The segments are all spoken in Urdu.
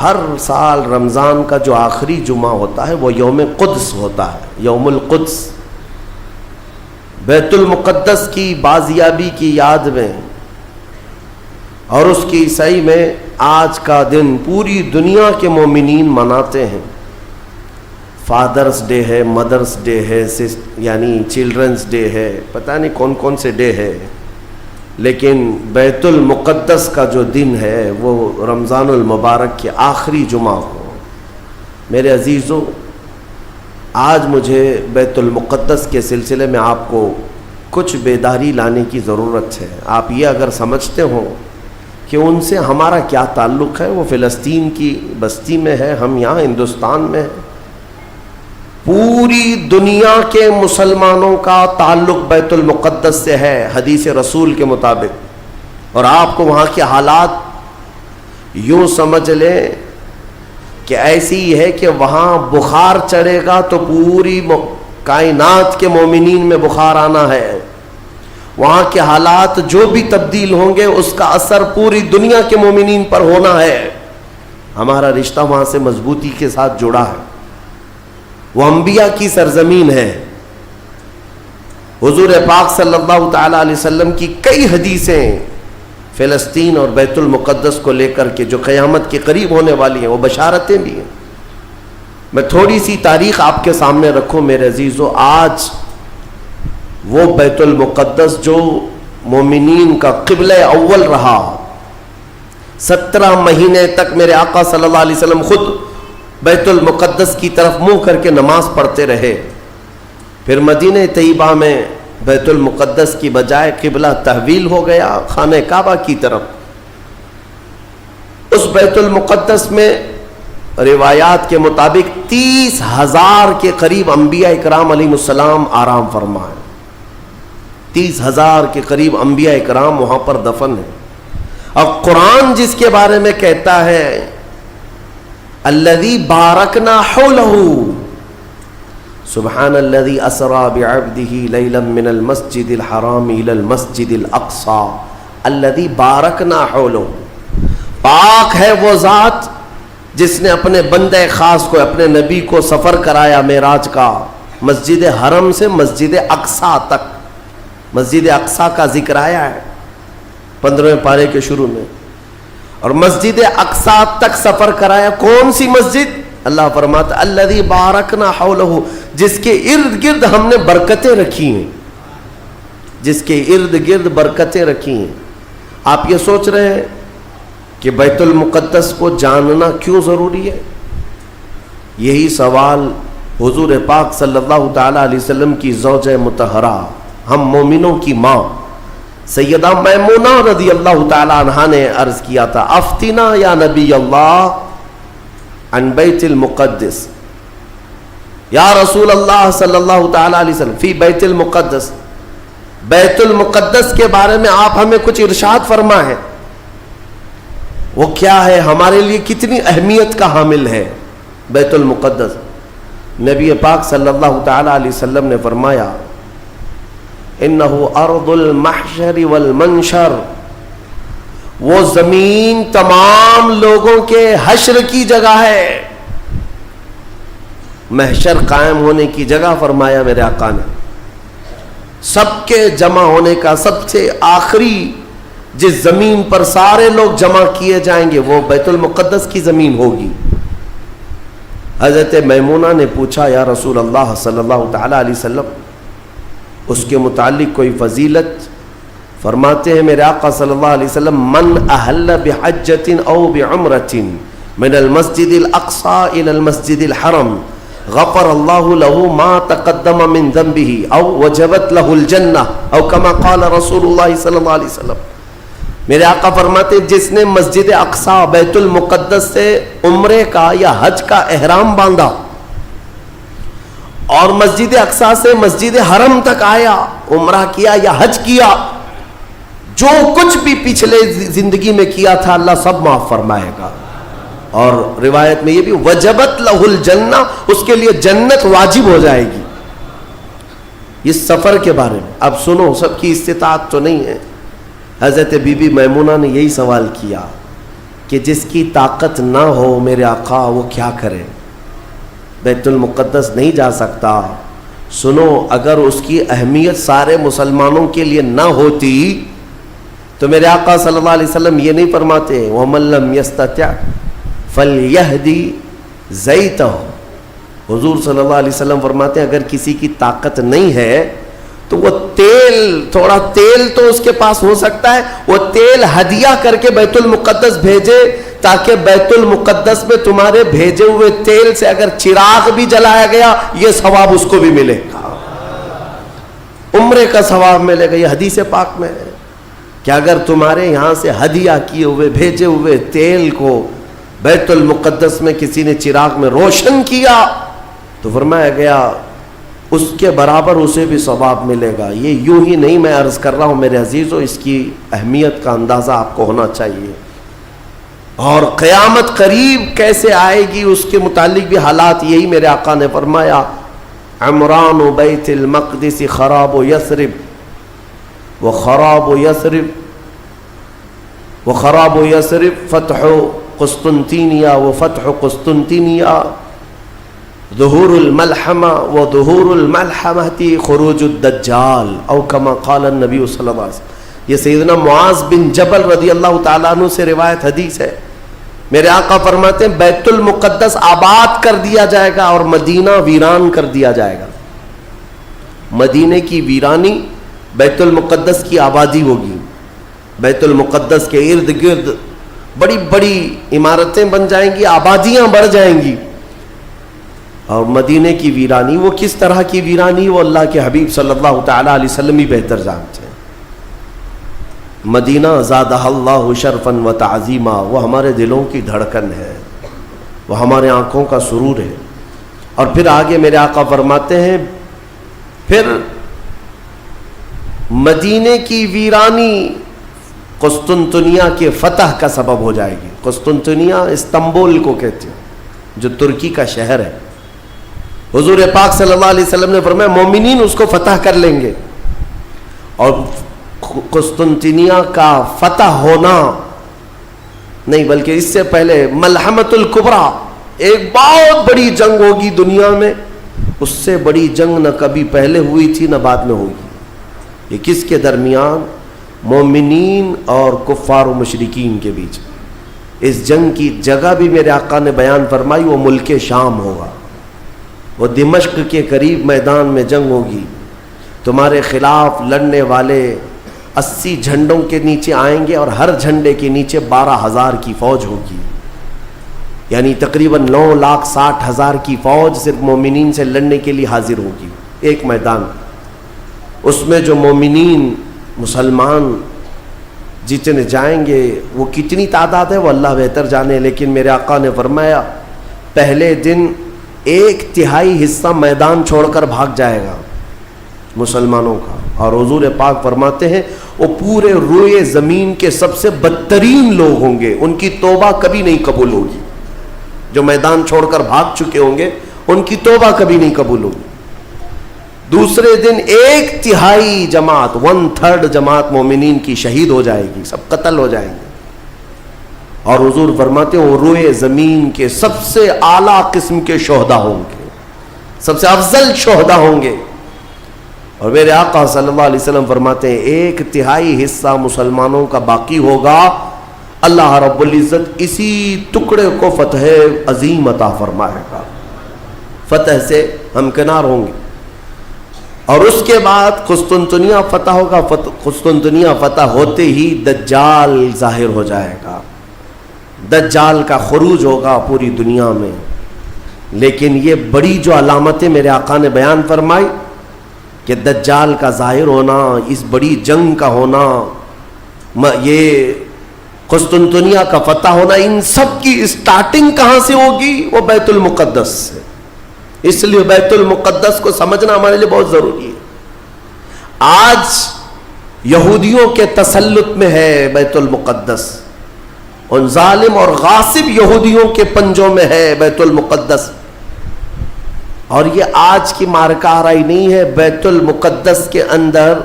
ہر سال رمضان کا جو آخری جمعہ ہوتا ہے وہ یوم قدس ہوتا ہے، یوم القدس، بیت المقدس کی بازیابی کی یاد میں، اور اس کی عیسائی میں آج کا دن پوری دنیا کے مومنین مناتے ہیں۔ فادرز ڈے ہے، مدرز ڈے ہے، یعنی چلڈرنز ڈے ہے، پتہ نہیں کون کون سے ڈے ہے، لیکن بیت المقدس کا جو دن ہے وہ رمضان المبارک کے آخری جمعہ کو۔ میرے عزیزو، آج مجھے بیت المقدس کے سلسلے میں آپ کو کچھ بیداری لانے کی ضرورت ہے۔ آپ یہ اگر سمجھتے ہو کہ ان سے ہمارا کیا تعلق ہے، وہ فلسطین کی بستی میں ہے، ہم یہاں ہندوستان میں ہیں، پوری دنیا کے مسلمانوں کا تعلق بیت المقدس سے ہے حدیث رسول کے مطابق، اور آپ کو وہاں کے حالات یوں سمجھ لیں کہ ایسی ہے کہ وہاں بخار چڑھے گا تو پوری کائنات کے مومنین میں بخار آنا ہے، وہاں کے حالات جو بھی تبدیل ہوں گے اس کا اثر پوری دنیا کے مومنین پر ہونا ہے۔ ہمارا رشتہ وہاں سے مضبوطی کے ساتھ جڑا ہے، وہ انبیاء کی سرزمین ہے۔ حضور پاک صلی اللہ تعالی علیہ وسلم کی کئی حدیثیں فلسطین اور بیت المقدس کو لے کر کے جو قیامت کے قریب ہونے والی ہیں، وہ بشارتیں بھی ہیں۔ میں تھوڑی سی تاریخ آپ کے سامنے رکھوں میرے عزیزو۔ آج وہ بیت المقدس جو مومنین کا قبلہ اول رہا، 17 مہینے تک میرے آقا صلی اللہ علیہ وسلم خود بیت المقدس کی طرف منہ کر کے نماز پڑھتے رہے، پھر مدینہ طیبہ میں بیت المقدس کی بجائے قبلہ تحویل ہو گیا خانہ کعبہ کی طرف۔ اس بیت المقدس میں روایات کے مطابق 30,000 کے قریب انبیاء اکرام علیہ السلام آرام فرما ہے، 30,000 کے قریب انبیاء اکرام وہاں پر دفن ہیں۔ اور قرآن جس کے بارے میں کہتا ہے الذی بارکنا حولہ، سبحان الذی اسری بعبدہ لیلا من المسجد الحرام الی المسجد الاقصی الذی بارکنا حولہ، پاک ہے وہ ذات جس نے اپنے بندے خاص کو، اپنے نبی کو سفر کرایا معراج کا، مسجد حرم سے مسجد اقصی تک۔ مسجد اقصی کا ذکر آیا ہے 15ویں پارے کے شروع میں، اور مسجد اقصی تک سفر کرایا۔ کون سی مسجد؟ اللہ فرماتا الذی بارکنا حولہ، جس کے ارد گرد ہم نے برکتیں رکھی ہیں، جس کے ارد گرد برکتیں رکھی ہیں۔ آپ یہ سوچ رہے ہیں کہ بیت المقدس کو جاننا کیوں ضروری ہے؟ یہی سوال حضور پاک صلی اللہ تعالی علیہ وسلم کی زوجہ مطہرہ، ہم مومنوں کی ماں سیدہ میمونہ رضی اللہ تعالی عنہا نے عرض کیا تھا، افتنا یا نبی اللہ عن بیت المقدس، یا رسول اللہ صلی اللہ تعالی علیہ وسلم فی بیت المقدس، بیت المقدس کے بارے میں آپ ہمیں کچھ ارشاد فرمائیں، وہ کیا ہے، ہمارے لیے کتنی اہمیت کا حامل ہے بیت المقدس؟ نبی پاک صلی اللہ تعالی علیہ وسلم نے فرمایا انہ ارض المحشر والمنشر، وہ زمین تمام لوگوں کے حشر کی جگہ ہے، محشر قائم ہونے کی جگہ فرمایا میرے آقا نے۔ سب کے جمع ہونے کا سب سے آخری جس زمین پر سارے لوگ جمع کیے جائیں گے وہ بیت المقدس کی زمین ہوگی۔ حضرت میمونہ نے پوچھا یا رسول اللہ صلی اللہ تعالی علیہ وسلم اس کے متعلق کوئی فضیلت؟ فرماتے ہیں میرے آقا صلی اللہ علیہ وسلم من احل بحجۃ او بعمرۃ من المسجد الاقصى الى المسجد الحرم غفر اللہ له ما تقدم من ذنبه او وجبت له الجنہ او كما قال رسول اللہ صلی اللہ علیہ وسلم۔ میرے آقا فرماتے جس نے مسجد اقصی بیت المقدس سے عمرے کا یا حج کا احرام باندھا اور مسجد اقصی سے مسجد حرم تک آیا، عمرہ کیا یا حج کیا، جو کچھ بھی پچھلے زندگی میں کیا تھا اللہ سب معاف فرمائے گا۔ اور روایت میں یہ بھی وجبت لہ الجنہ، اس کے لیے جنت واجب ہو جائے گی۔ اس سفر کے بارے میں اب سنو، سب کی استطاعت تو نہیں ہے۔ حضرت بی بی میمونہ نے یہی سوال کیا کہ جس کی طاقت نہ ہو میرے آقا وہ کیا کرے، بیت المقدس نہیں جا سکتا. سنو، اگر اس کی اہمیت سارے مسلمانوں کے لیے نہ ہوتی تو میرے آقا صلی اللہ علیہ وسلم یہ نہیں فرماتے وَمَن لَّمْ يَسْتَطِعْ فَلْيَهْدِ زَيْتَهُ. حضور صلی اللہ علیہ وسلم فرماتے ہیں اگر کسی کی طاقت نہیں ہے تو وہ تھوڑا تیل تو اس کے پاس ہو سکتا ہے، وہ تیل ہدیہ کر کے بیت المقدس بھیجے، تاکہ بیت المقدس میں تمہارے بھیجے ہوئے تیل سے اگر چراغ بھی جلایا گیا یہ ثواب اس کو بھی ملے گا، عمرے کا ثواب ملے گا. یہ حدیث پاک میں ہے کہ اگر تمہارے یہاں سے ہدیہ کیے ہوئے بھیجے ہوئے تیل کو بیت المقدس میں کسی نے چراغ میں روشن کیا تو فرمایا گیا اس کے برابر اسے بھی ثواب ملے گا. یہ یوں ہی نہیں میں عرض کر رہا ہوں میرے عزیزو، اس کی اہمیت کا اندازہ آپ کو ہونا چاہیے. اور قیامت قریب کیسے آئے گی اس کے متعلق بھی حالات یہی میرے آقا نے فرمایا عمران بیت المقدس خراب یثرب وخراب یثرب فتح قسطنطینیہ وفتح قسطنطینیہ ظہور الملحمہ وظہور الملحمہ خروج الدجال او کما قال النبی صلی اللہ علیہ وسلم. یہ سیدنا معاذ بن جبل رضی اللہ تعالیٰ عنہ سے روایت حدیث ہے. میرے آقا فرماتے ہیں بیت المقدس آباد کر دیا جائے گا اور مدینہ ویران کر دیا جائے گا. مدینے کی ویرانی بیت المقدس کی آبادی ہوگی. بیت المقدس کے ارد گرد بڑی بڑی عمارتیں بن جائیں گی، آبادیاں بڑھ جائیں گی. اور مدینے کی ویرانی وہ کس طرح کی ویرانی وہ اللہ کے حبیب صلی اللہ تعالیٰ علیہ وسلم ہی بہتر جانتے ہیں. مدینہ زادہ اللہ شرفا و تعظیما، وہ ہمارے دلوں کی دھڑکن ہے، وہ ہمارے آنکھوں کا سرور ہے. اور پھر آگے میرے آقا فرماتے ہیں پھر مدینے کی ویرانی قسطنطنیہ کے فتح کا سبب ہو جائے گی. قسطنطنیہ استنبول کو کہتے ہیں جو ترکی کا شہر ہے. حضور پاک صلی اللہ علیہ وسلم نے فرمایا مومنین اس کو فتح کر لیں گے. اور قسطنطنیہ کا فتح ہونا نہیں بلکہ اس سے پہلے ملحمۃ الکبریٰ، ایک بہت بڑی جنگ ہوگی دنیا میں، اس سے بڑی جنگ نہ کبھی پہلے ہوئی تھی نہ بعد میں ہوگی. یہ کس کے درمیان؟ مومنین اور کفار و مشرکین کے بیچ. اس جنگ کی جگہ بھی میرے آقا نے بیان فرمائی، وہ ملک شام ہوگا، وہ دمشق کے قریب میدان میں جنگ ہوگی. تمہارے خلاف لڑنے والے 80 جھنڈوں کے نیچے آئیں گے اور ہر جھنڈے کے نیچے 12,000 کی فوج ہوگی، یعنی تقریباً 9,60,000 کی فوج صرف مومنین سے لڑنے کے لیے حاضر ہوگی ایک میدان. اس میں جو مومنین مسلمان جتنے جائیں گے وہ کتنی تعداد ہے وہ اللہ بہتر جانے، لیکن میرے آقا نے فرمایا پہلے دن 1/3 حصہ میدان چھوڑ کر بھاگ جائے گا مسلمانوں کا. اور حضور پاک فرماتے ہیں وہ پورے روئے زمین کے سب سے بدترین لوگ ہوں گے، ان کی توبہ کبھی نہیں قبول ہوگی. جو میدان چھوڑ کر بھاگ چکے ہوں گے ان کی توبہ کبھی نہیں قبول ہوگی. دوسرے دن 1/3 جماعت 1/3 جماعت مومنین کی شہید ہو جائے گی، سب قتل ہو جائیں گے. اور حضور فرماتے ہیں وہ روئے زمین کے سب سے اعلیٰ قسم کے شہداء ہوں گے، سب سے افضل شہداء ہوں گے. اور میرے آقا صلی اللہ علیہ وسلم فرماتے ہیں 1/3 حصہ مسلمانوں کا باقی ہوگا، اللہ رب العزت اسی ٹکڑے کو فتح عظیم عطا فرمائے گا، فتح سے ہمکنار ہوں گے. اور اس کے بعد قسطنطنیہ فتح ہوگا. قسطنطنیہ فتح ہوتے ہی دجال ظاہر ہو جائے گا، دجال کا خروج ہوگا پوری دنیا میں. لیکن یہ بڑی جو علامتیں میرے آقا نے بیان فرمائی کہ دجال کا ظاہر ہونا، اس بڑی جنگ کا ہونا، یہ قسطنطنیہ کا فتح ہونا، ان سب کی اسٹارٹنگ کہاں سے ہوگی؟ وہ بیت المقدس سے. اس لیے بیت المقدس کو سمجھنا ہمارے لیے بہت ضروری ہے. آج یہودیوں کے تسلط میں ہے بیت المقدس، ان ظالم اور غاصب یہودیوں کے پنجوں میں ہے بیت المقدس. اور یہ آج کی مارکہ آرائی نہیں ہے. بیت المقدس کے اندر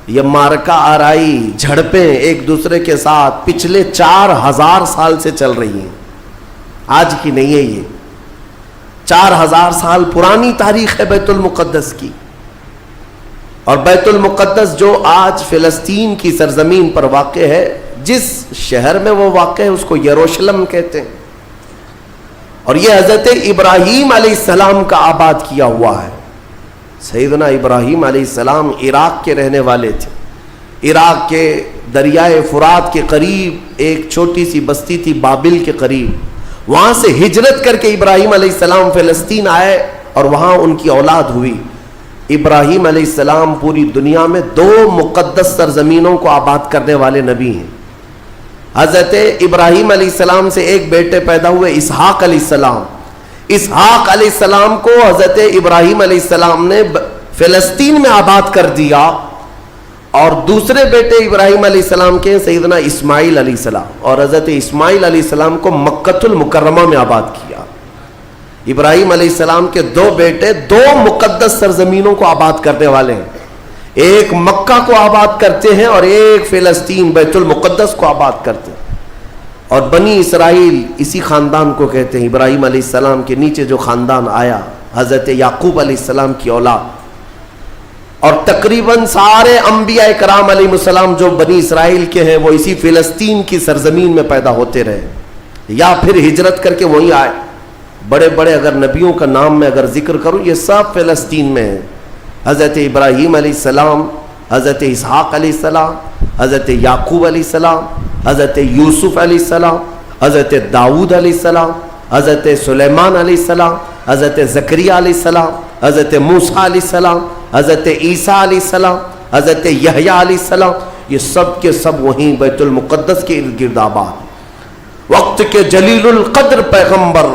یہ مارکا آرائی جھڑپیں ایک دوسرے کے ساتھ پچھلے 4000 سال سے چل رہی ہیں، آج کی نہیں ہے، یہ 4000 سال پرانی تاریخ ہے بیت المقدس کی. اور بیت المقدس جو آج فلسطین کی سرزمین پر واقع ہے، جس شہر میں وہ واقع ہے اس کو یروشلم کہتے ہیں. اور یہ حضرت ابراہیم علیہ السلام کا آباد کیا ہوا ہے. سیدنا ابراہیم علیہ السلام عراق کے رہنے والے تھے. عراق کے دریائے فرات کے قریب ایک چھوٹی سی بستی تھی بابل کے قریب، وہاں سے ہجرت کر کے ابراہیم علیہ السلام فلسطین آئے اور وہاں ان کی اولاد ہوئی. ابراہیم علیہ السلام پوری دنیا میں 2 مقدس سرزمینوں کو آباد کرنے والے نبی ہیں. حضرت ابراہیم علیہ السلام سے ایک بیٹے پیدا ہوئے اسحاق علیہ السلام. اسحاق علیہ السلام کو حضرت ابراہیم علیہ السلام نے فلسطین میں آباد کر دیا، اور دوسرے بیٹے ابراہیم علیہ السلام کے سیدنا اسماعیل علیہ السلام، اور حضرت اسماعیل علیہ السلام کو مکۃ المکرمہ میں آباد کیا. ابراہیم علیہ السلام کے 2 بیٹے 2 مقدس سرزمینوں کو آباد کرنے والے ہیں. ایک مکہ کو آباد کرتے ہیں اور ایک فلسطین بیت المقدس کو آباد کرتے ہیں. اور بنی اسرائیل اسی خاندان کو کہتے ہیں. ابراہیم علیہ السلام کے نیچے جو خاندان آیا حضرت یعقوب علیہ السلام کی اولاد، اور تقریباً سارے انبیاء کرام علیہ السلام جو بنی اسرائیل کے ہیں وہ اسی فلسطین کی سرزمین میں پیدا ہوتے رہے یا پھر ہجرت کر کے وہیں آئے. بڑے بڑے اگر نبیوں کا نام میں اگر ذکر کروں یہ سب فلسطین میں ہیں. حضرت ابراہیم علیہ السلام، حضرت اسحاق علیہ السلام، حضرت یعقوب علیہ السلام، حضرت یوسف علیہ السلام، حضرت داؤد علیہ السلام، حضرت سلیمان علیہ السلام، حضرت زکریا علیہ السلام، حضرت موسیٰ علیہ السلام، حضرت عیسیٰ علیہ السلام، حضرت یحییٰ علیہ السلام، یہ سب کے سب وہیں بیت المقدس کے ارد گرد آباد. وقت کے جلیل القدر پیغمبر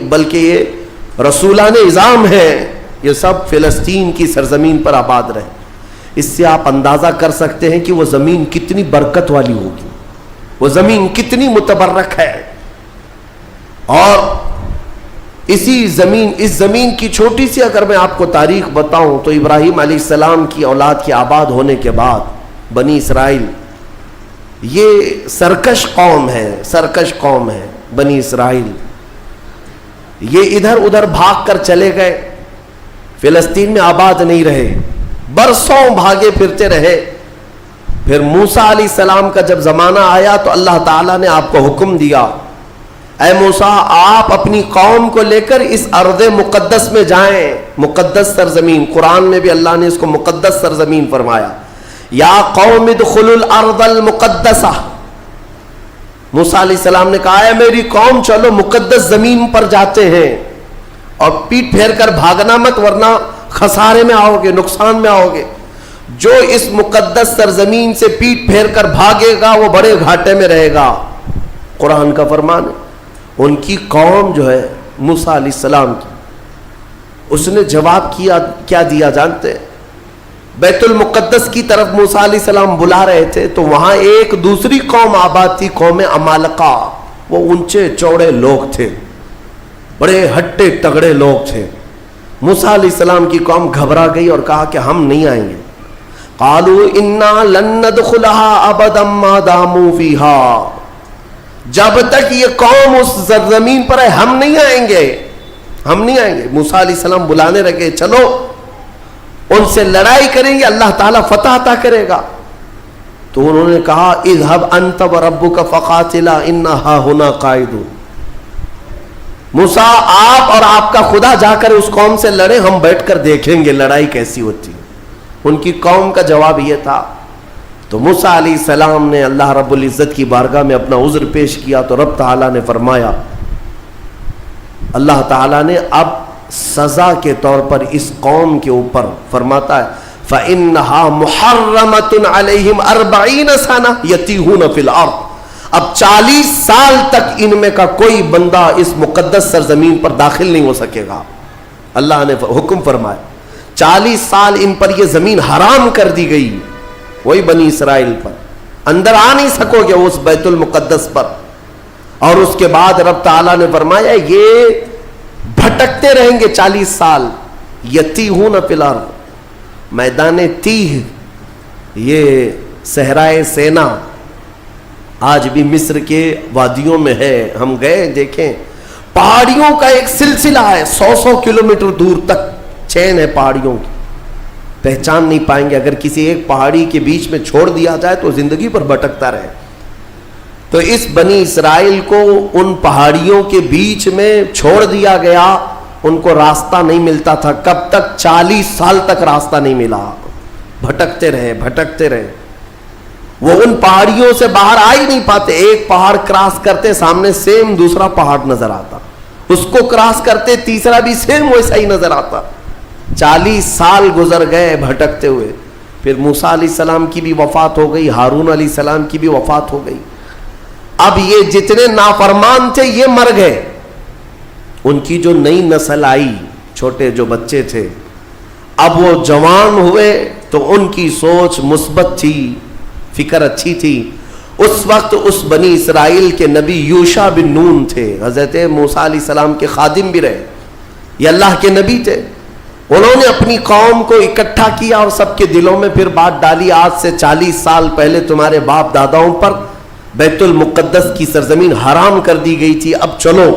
بلکہ یہ رسولان اعظام ہیں، یہ سب فلسطین کی سرزمین پر آباد رہے. اس سے آپ اندازہ کر سکتے ہیں کہ وہ زمین کتنی برکت والی ہوگی، وہ زمین کتنی متبرک ہے. اور اس زمین کی چھوٹی سی اگر میں آپ کو تاریخ بتاؤں تو ابراہیم علیہ السلام کی اولاد کے آباد ہونے کے بعد بنی اسرائیل یہ سرکش قوم ہے بنی اسرائیل. یہ ادھر ادھر بھاگ کر چلے گئے، فلسطین میں آباد نہیں رہے، برسوں بھاگے پھرتے رہے. پھر موسیٰ علیہ السلام کا جب زمانہ آیا تو اللہ تعالیٰ نے آپ کو حکم دیا، اے موسیٰ آپ اپنی قوم کو لے کر اس ارض مقدس میں جائیں. مقدس سرزمین، قرآن میں بھی اللہ نے اس کو مقدس سرزمین فرمایا. یا قوم ادخلوا الارض المقدسہ. موسیٰ علیہ السلام نے کہا ہے میری قوم چلو مقدس زمین پر جاتے ہیں، اور پیٹ پھیر کر بھاگنا مت ورنہ خسارے میں آؤ گے، نقصان میں آؤ گے. جو اس مقدس سرزمین سے پیٹ پھیر کر بھاگے گا وہ بڑے گھاٹے میں رہے گا. قرآن کا فرمان ہے. ان کی قوم جو ہے موسیٰ علیہ السلام کی، اس نے جواب کیا دیا جانتے ہیں؟ بیت المقدس کی طرف موسیٰ علیہ السلام بلا رہے تھے تو وہاں ایک دوسری قوم آباد تھی، قوم عمالقہ. وہ اونچے چوڑے لوگ تھے، بڑے ہٹے تگڑے لوگ تھے. موسیٰ علیہ السلام کی قوم گھبرا گئی اور کہا کہ ہم نہیں آئیں گے. قالوا انا لن ندخلها ابدا ما داموا فيها. جب تک یہ قوم اس زمین پر ہے ہم نہیں آئیں گے. موسیٰ علیہ السلام بلانے لگے، چلو ان سے لڑائی کریں گے، اللہ تعالیٰ فتح عطا کرے گا. تو انہوں نے کہا اذهب انت وربك فقاتلا انا هاهنا قاعدون. موسیٰ آپ اور آپ کا خدا جا کر اس قوم سے لڑیں، ہم بیٹھ کر دیکھیں گے لڑائی کیسی ہوتی. ان کی قوم کا جواب یہ تھا. تو موسیٰ علیہ السلام نے اللہ رب العزت کی بارگاہ میں اپنا عذر پیش کیا تو رب تعالیٰ نے فرمایا، اللہ تعالیٰ نے اب سزا کے طور پر اس قوم کے اوپر فرماتا ہے فَإِنَّهَا مُحَرَّمَةٌ عَلَيْهِمْ 40 سَنَةً يَتِيهُونَ فِي الْأَرْضِ. اب 40 سال تک ان میں کا کوئی بندہ اس مقدس سرزمین پر داخل نہیں ہو سکے گا. اللہ نے حکم فرمایا 40 سال ان پر یہ زمین حرام کر دی گئی، وہی بنی اسرائیل پر اندر آ نہیں سکو گے اس بیت المقدس پر. اور اس کے بعد رب تعالیٰ نے فرمایا یہ بھٹکتے رہیں گے 40 سال. یتیہون فی الارض، میدان تیہ یہ صحرائے سینا آج بھی مصر کے وادیوں میں ہے. ہم گئے دیکھیں, پہاڑیوں کا ایک سلسلہ ہے, 100 کلومیٹر دور تک چین ہے پہاڑیوں کی, پہچان نہیں پائیں گے. اگر کسی ایک پہاڑی کے بیچ میں چھوڑ دیا جائے تو زندگی پر بھٹکتا رہے. تو اس بنی اسرائیل کو ان پہاڑیوں کے بیچ میں چھوڑ دیا گیا, ان کو راستہ نہیں ملتا تھا. کب تک؟ 40 سال تک راستہ نہیں ملا, بھٹکتے رہے. وہ ان پہاڑیوں سے باہر آ ہی نہیں پاتے. ایک پہاڑ کراس کرتے, سامنے سیم دوسرا پہاڑ نظر آتا, اس کو کراس کرتے تیسرا بھی سیم ویسا ہی نظر آتا. 40 سال گزر گئے بھٹکتے ہوئے. پھر موسیٰ علیہ السلام کی بھی وفات ہو گئی, ہارون علیہ السلام کی بھی وفات ہو گئی. اب یہ جتنے نافرمان تھے یہ مر گئے. ان کی جو نئی نسل آئی, چھوٹے جو بچے تھے, اب وہ جوان ہوئے تو ان کی سوچ مثبت تھی, فکر اچھی تھی. اس وقت اس بنی اسرائیل کے نبی یوشع بن نون تھے, حضرت موسیٰ علیہ السلام کے خادم بھی رہے, یہ اللہ کے نبی تھے. انہوں نے اپنی قوم کو اکٹھا کیا اور سب کے دلوں میں پھر بات ڈالی, آج سے 40 سال پہلے تمہارے باپ داداؤں پر بیت المقدس کی سرزمین حرام کر دی گئی تھی, اب چلو.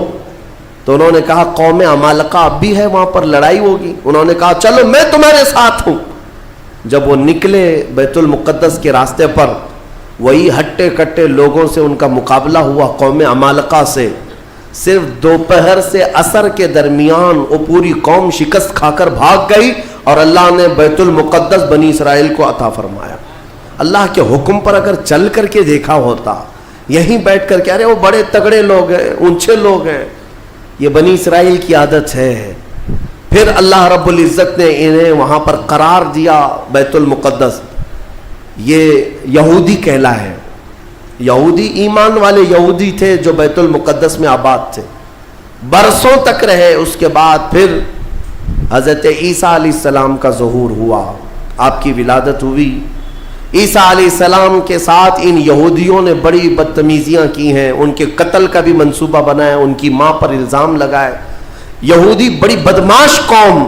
تو انہوں نے کہا قوم عمالقہ اب بھی ہے, وہاں پر لڑائی ہوگی. انہوں نے کہا چلو میں تمہارے ساتھ ہوں. جب وہ نکلے بیت المقدس کے راستے پر, وہی ہٹے کٹے لوگوں سے ان کا مقابلہ ہوا, قوم عمالقہ سے. صرف دوپہر سے عصر کے درمیان وہ پوری قوم شکست کھا کر بھاگ گئی اور اللہ نے بیت المقدس بنی اسرائیل کو عطا فرمایا. اللہ کے حکم پر اگر چل کر کے دیکھا ہوتا, یہیں بیٹھ کر کے ارے وہ بڑے تگڑے لوگ ہیں, اونچے لوگ ہیں, یہ بنی اسرائیل کی عادت ہے. پھر اللہ رب العزت نے انہیں وہاں پر قرار دیا بیت المقدس. یہ یہودی کہلائے, یہودی ایمان والے یہودی تھے جو بیت المقدس میں آباد تھے, برسوں تک رہے. اس کے بعد پھر حضرت عیسیٰ علیہ السلام کا ظہور ہوا, آپ کی ولادت ہوئی. عیسیٰ علیہ السلام کے ساتھ ان یہودیوں نے بڑی بدتمیزیاں کی ہیں, ان کے قتل کا بھی منصوبہ بنایا, ان کی ماں پر الزام لگائے. یہودی بڑی بدماش قوم,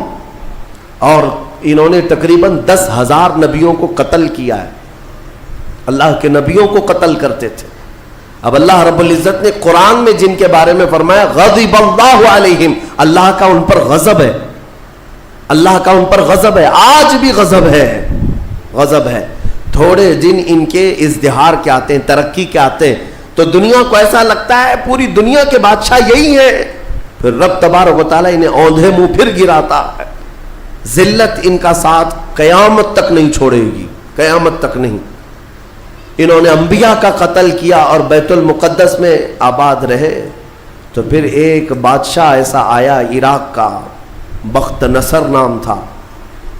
اور انہوں نے تقریباً 10,000 نبیوں کو قتل کیا ہے. اللہ کے نبیوں کو قتل کرتے تھے. اب اللہ رب العزت نے قرآن میں جن کے بارے میں فرمایا غضب اللہ علیہم, اللہ کا ان پر غضب ہے, اللہ کا ان پر غضب ہے, آج بھی غضب ہے. تھوڑے دن ان کے ازدہار کے آتے ہیں, ترقی کے آتے ہیں, تو دنیا کو ایسا لگتا ہے پوری دنیا کے بادشاہ یہی ہیں. پھر رب تبارک و تعالیٰ انہیں اوندھے منہ پھر گراتا ہے. ذلت ان کا ساتھ قیامت تک نہیں چھوڑے گی, قیامت تک نہیں. انہوں نے انبیاء کا قتل کیا اور بیت المقدس میں آباد رہے. تو پھر ایک بادشاہ ایسا آیا عراق کا, بخت نصر نام تھا,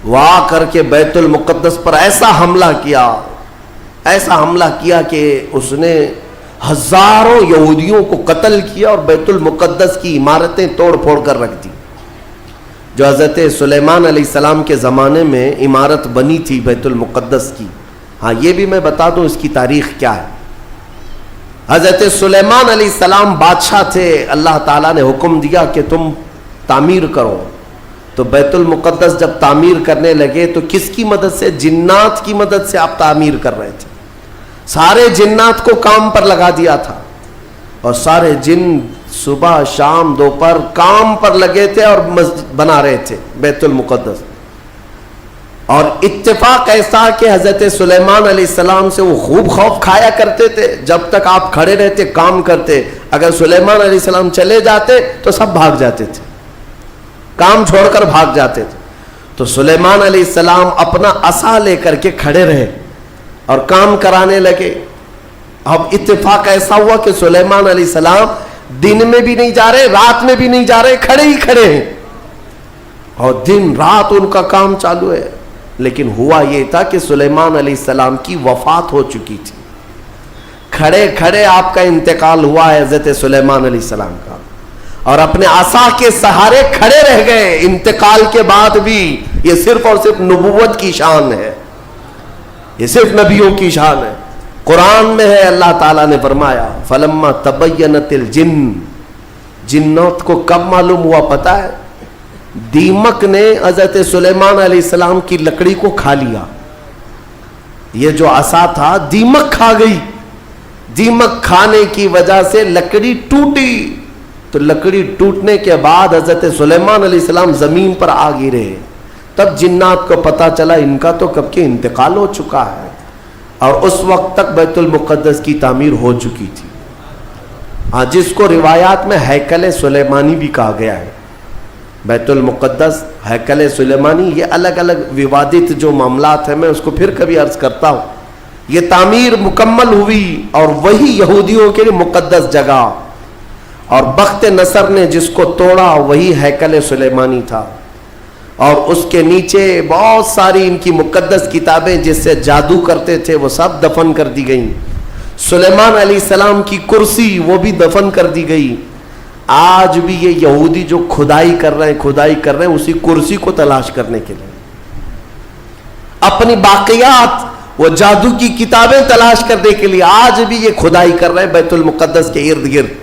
وہ آ کر کے بیت المقدس پر ایسا حملہ کیا کہ اس نے ہزاروں یہودیوں کو قتل کیا اور بیت المقدس کی عمارتیں توڑ پھوڑ کر رکھ دی. جو حضرت سلیمان علیہ السلام کے زمانے میں عمارت بنی تھی بیت المقدس کی. ہاں یہ بھی میں بتا دوں اس کی تاریخ کیا ہے. حضرت سلیمان علیہ السلام بادشاہ تھے, اللہ تعالیٰ نے حکم دیا کہ تم تعمیر کرو. تو بیت المقدس جب تعمیر کرنے لگے تو کس کی مدد سے؟ جنات کی مدد سے آپ تعمیر کر رہے تھے. سارے جنات کو کام پر لگا دیا تھا, اور سارے جن صبح شام دوپہر کام پر لگے تھے اور مسجد بنا رہے تھے بیت المقدس. اور اتفاق ایسا کہ حضرت سلیمان علیہ السلام سے وہ خوب خوف کھایا کرتے تھے. جب تک آپ کھڑے رہتے کام کرتے, اگر سلیمان علیہ السلام چلے جاتے تو سب بھاگ جاتے تھے, کام چھوڑ کر بھاگ جاتے تھے. تو سلیمان علیہ السلام اپنا عصا لے کر کے کھڑے رہے اور کام کرانے لگے. اب اتفاق ایسا ہوا کہ سلیمان علیہ السلام دن میں بھی نہیں جا رہے, رات میں بھی نہیں جا رہے, کھڑے ہی کھڑے ہیں, اور دن رات ان کا کام چالو ہے. لیکن ہوا یہ تھا کہ سلیمان علیہ السلام کی وفات ہو چکی تھی. کھڑے کھڑے آپ کا انتقال ہوا ہے حضرت سلیمان علیہ السلام کا, اور اپنے عصا کے سہارے کھڑے رہ گئے انتقال کے بعد بھی. یہ صرف اور صرف نبوت کی شان ہے, یہ صرف نبیوں کی شان ہے. قرآن میں ہے, اللہ تعالیٰ نے فرمایا فلما تبینت الجن, جنات کو کب معلوم ہوا پتا ہے؟ دیمک نے حضرت سلیمان علیہ السلام کی لکڑی کو کھا لیا. یہ جو عصا تھا دیمک کھا گئی، دیمک کھانے کی وجہ سے لکڑی ٹوٹی، تو لکڑی ٹوٹنے کے بعد حضرت سلیمان علیہ السلام زمین پر آ گرے، تب جنات کو پتا چلا ان کا تو کب کے انتقال ہو چکا ہے، اور اس وقت تک بیت المقدس کی تعمیر ہو چکی تھی، جس کو روایات میں ہیکل سلیمانی بھی کہا گیا ہے۔ بیت المقدس، ہیکل سلیمانی، یہ الگ الگ ووادت جو معاملات ہیں، میں اس کو پھر کبھی عرض کرتا ہوں۔ یہ تعمیر مکمل ہوئی اور وہی یہودیوں کے لیے مقدس جگہ، اور بخت نصر نے جس کو توڑا وہی ہیکل سلیمانی تھا، اور اس کے نیچے بہت ساری ان کی مقدس کتابیں جس سے جادو کرتے تھے وہ سب دفن کر دی گئیں۔ سلیمان علیہ السلام کی کرسی وہ بھی دفن کر دی گئی۔ آج بھی یہ یہودی جو کھدائی کر رہے ہیں اسی کرسی کو تلاش کرنے کے لیے، اپنی باقیات، وہ جادو کی کتابیں تلاش کرنے کے لیے آج بھی یہ کھدائی کر رہے ہیں بیت المقدس کے ارد گرد۔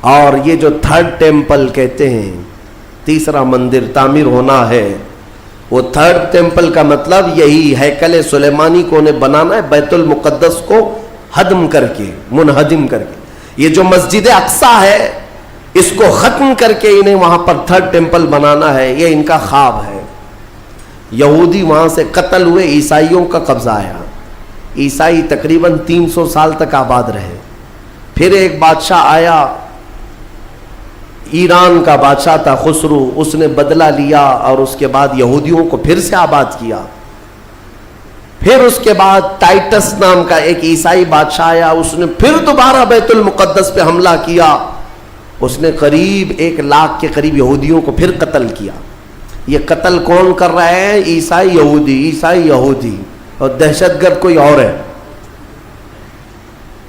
اور یہ جو تھرڈ ٹیمپل کہتے ہیں، تیسرا مندر تعمیر ہونا ہے، وہ تھرڈ ٹیمپل کا مطلب یہی ہیکل سلیمانی کو انہیں بنانا ہے، بیت المقدس کو ہدم کر کے، منہدم کر کے۔ یہ جو مسجد اقصی ہے اس کو ختم کر کے انہیں وہاں پر تھرڈ ٹیمپل بنانا ہے، یہ ان کا خواب ہے۔ یہودی وہاں سے قتل ہوئے، عیسائیوں کا قبضہ آیا، عیسائی تقریباً 300 سال تک آباد رہے۔ پھر ایک بادشاہ آیا، ایران کا بادشاہ تھا خسرو، اس نے بدلہ لیا اور اس کے بعد یہودیوں کو پھر سے آباد کیا۔ پھر اس کے بعد ٹائٹس نام کا ایک عیسائی بادشاہ آیا، اس نے پھر دوبارہ بیت المقدس پہ حملہ کیا، اس نے قریب 1 لاکھ کے قریب یہودیوں کو پھر قتل کیا۔ یہ قتل کون کر رہے ہیں؟ عیسائی یہودی، اور دہشت گرد کوئی اور ہے۔